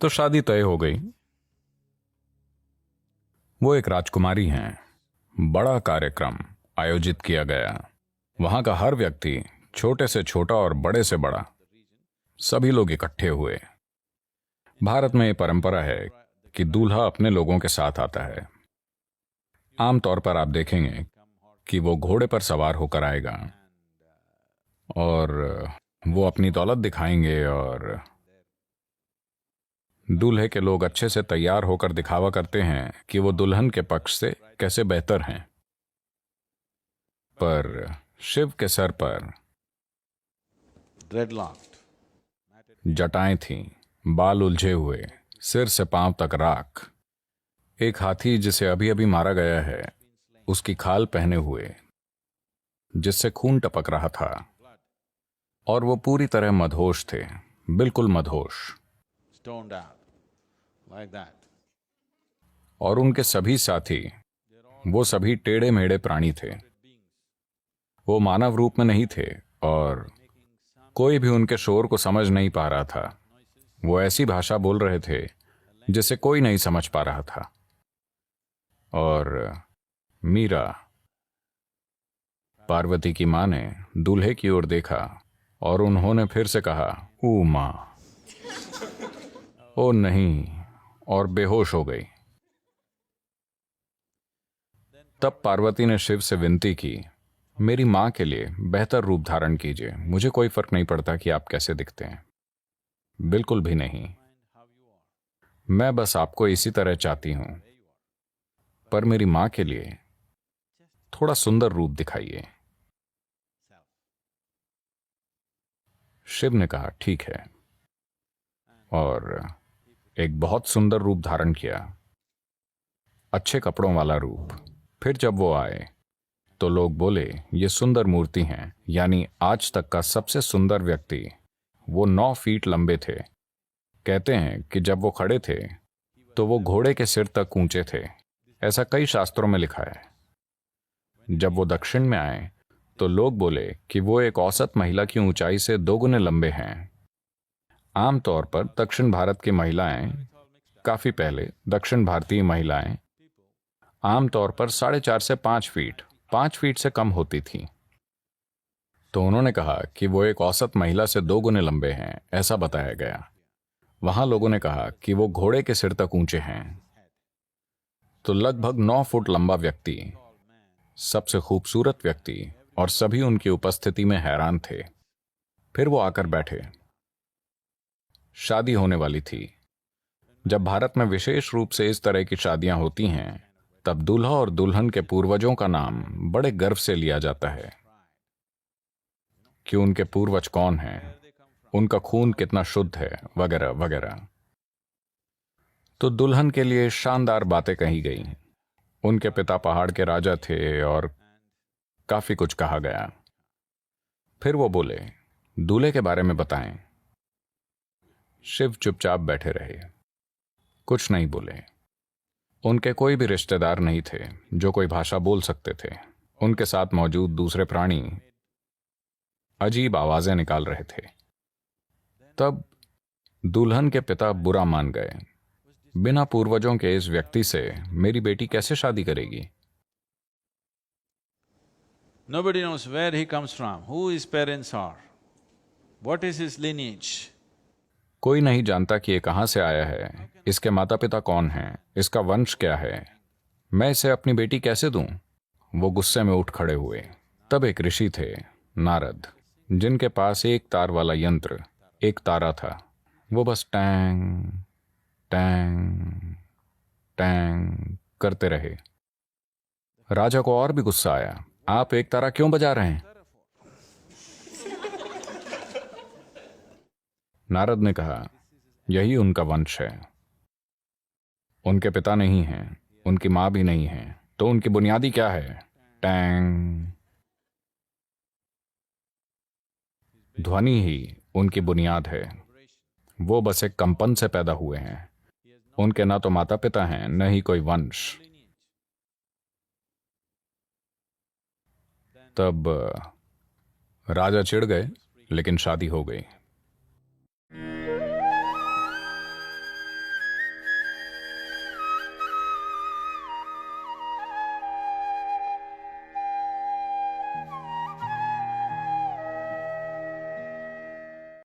तो शादी तय हो गई। वो एक राजकुमारी हैं। बड़ा कार्यक्रम आयोजित किया गया। वहां का हर व्यक्ति, छोटे से छोटा और बड़े से बड़ा, सभी लोग इकट्ठे हुए। भारत में ये परंपरा है कि दूल्हा अपने लोगों के साथ आता है। आमतौर पर आप देखेंगे कि वो घोड़े पर सवार होकर आएगा और वो अपनी दौलत दिखाएंगे और दूल्हे के लोग अच्छे से तैयार होकर दिखावा करते हैं कि वो दुल्हन के पक्ष से कैसे बेहतर हैं। पर शिव के सर पर जटाएं थीं, बाल उलझे हुए, सिर से पांव तक राख। एक हाथी जिसे अभी अभी मारा गया है, उसकी खाल पहने हुए, जिससे खून टपक रहा था। और वो पूरी तरह मदहोश थे, बिल्कुल मदहोश। और उनके सभी साथी, वो सभी टेढ़े मेढ़े प्राणी थे। वो मानव रूप में नहीं थे और कोई भी उनके शोर को समझ नहीं पा रहा था। वो ऐसी भाषा बोल रहे थे जिसे कोई नहीं समझ पा रहा था। और मीरा, पार्वती की मां, ने दूल्हे की ओर देखा और उन्होंने फिर से कहा, "ऊ मां।" ओ नहीं, और बेहोश हो गई। तब पार्वती ने शिव से विनती की, "मेरी मां के लिए बेहतर रूप धारण कीजिए। मुझे कोई फर्क नहीं पड़ता कि आप कैसे दिखते हैं, बिल्कुल भी नहीं। मैं बस आपको इसी तरह चाहती हूं। पर मेरी मां के लिए थोड़ा सुंदर रूप दिखाइए।" शिव ने कहा, "ठीक है।" और एक बहुत सुंदर रूप धारण किया, अच्छे कपड़ों वाला रूप। फिर जब वो आए तो लोग बोले, "ये सुंदर मूर्ति हैं, यानी आज तक का सबसे सुंदर व्यक्ति।" वो 9 फीट लंबे थे। कहते हैं कि जब वो खड़े थे तो वो घोड़े के सिर तक ऊंचे थे। ऐसा कई शास्त्रों में लिखा है। जब वो दक्षिण में आए तो लोग बोले कि वो एक औसत महिला की ऊंचाई से 2 गुने लंबे हैं। आमतौर पर दक्षिण भारत की महिलाएं, काफी पहले दक्षिण भारतीय महिलाएं आमतौर पर 4.5 से 5 फीट से कम होती थीं। तो उन्होंने कहा कि वो एक औसत महिला से 2 गुने लंबे हैं, ऐसा बताया गया। वहां लोगों ने कहा कि वो घोड़े के सिर तक ऊंचे हैं। तो लगभग 9 फुट लंबा व्यक्ति, सबसे खूबसूरत व्यक्ति, और सभी उनकी उपस्थिति में हैरान थे। फिर वो आकर बैठे। शादी होने वाली थी। जब भारत में विशेष रूप से इस तरह की शादियां होती हैं, तब दूल्हा और दुल्हन के पूर्वजों का नाम बड़े गर्व से लिया जाता है कि उनके पूर्वज कौन हैं, उनका खून कितना शुद्ध है, वगैरह वगैरह। तो दुल्हन के लिए शानदार बातें कही गई। उनके पिता पहाड़ के राजा थे और काफी कुछ कहा गया। फिर वो बोले, "दूल्हे के बारे में बताएं।" शिव चुपचाप बैठे रहे, कुछ नहीं बोले। उनके कोई भी रिश्तेदार नहीं थे जो कोई भाषा बोल सकते थे। उनके साथ मौजूद दूसरे प्राणी अजीब आवाजें निकाल रहे थे। तब दुल्हन के पिता बुरा मान गए। बिना पूर्वजों के इस व्यक्ति से मेरी बेटी कैसे शादी करेगी? Nobody knows where he comes from, who his parents are, what is his lineage. कोई नहीं जानता कि ये कहां से आया है, इसके माता पिता कौन हैं, इसका वंश क्या है। मैं इसे अपनी बेटी कैसे दूं? वो गुस्से में उठ खड़े हुए। तब एक ऋषि थे, नारद, जिनके पास एक तार वाला यंत्र, एक तारा था। वो बस टैंग टैंग टैंग करते रहे। राजा को और भी गुस्सा आया। "आप एक तारा क्यों बजा रहे हैं?" नारद ने कहा, "यही उनका वंश है। उनके पिता नहीं हैं, उनकी मां भी नहीं है, तो उनकी बुनियादी क्या है?" टैंग। ध्वनि ही उनकी बुनियाद है। वो बस एक कंपन से पैदा हुए हैं। उनके ना तो माता पिता हैं, न ही कोई वंश। तब राजा चिढ़ गए, लेकिन शादी हो गई।